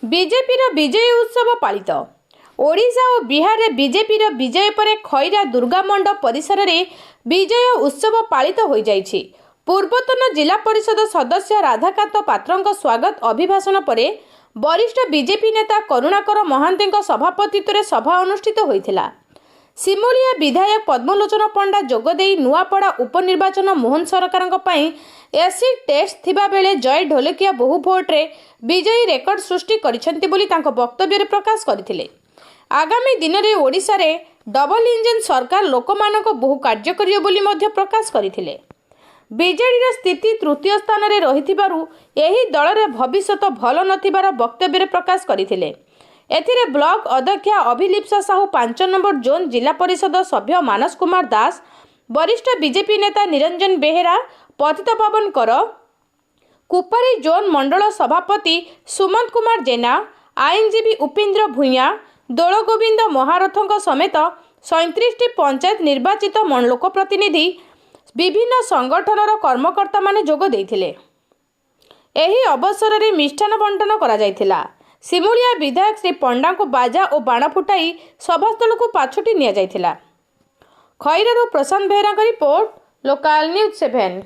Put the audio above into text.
BJP विजय उत्सव पालित। ओडिशा और बिहार में बीजेपी विजय पर खैरा दुर्गा मंडप परिसर में विजय उत्सव पालित हो जाइछि। पूर्वतन जिला परिषद सदस्य राधाकांत पात्र स्वागत अभिभाषण पर वरिष्ठ बीजेपी नेता करुणाकर महांती सभापतित्व में सभा अनुष्ठित होइथिला। सिमुलिया विधायक पद्मलोचन पंडा जोगदेई नुआपड़ा उपनिर्वाचन मोहन सरकार एसिड टेस्ट थिबा बेले जय ढोलकिया बहु भोट्रे विजयी रेकर्ड सृष्टि करिसेंति बोली तांको वक्तव्य प्रकाश करथिले। आगामी दिन में ओडिशा रे डबल इंजन सरकार लोकमानक बहु कार्य करियो बोली मध्य प्रकाश करथिले। बीजेडी स्थिति तृतीय स्थान में रहिथिबारु एही दल रे भविष्यत भल नथिबार वक्तव्य प्रकाश करथिले। एथिरे ब्लॉक अध्यक्षा अभिलिप्सा साहू 5 नंबर जोन जिला परिषद सभ्य मानस कुमार दास, वरिष्ठ बीजेपी नेता निरंजन बेहेरा, पतित पावन कर, कुपारी जोन मंडल सभापति सुमंत कुमार जेना, आईनजीवी उपेन्द्र भूया, दोलगोविंद महारथों समेत 37 पंचायत निर्वाचित लोकप्रतिनिधि विभिन्न संगठनर कर्मकर्ता माने जोग देइथिले। एही अवसर में मिष्ठान बंटन करा जायथिला। सिमुलिया विधायक श्री पंडा को बाजा और बाण फुटाई सभास्थल को पाछुटी निया जायथिला। खैरारू प्रशांत बेहरा का रिपोर्ट, लोकल न्यूज 7।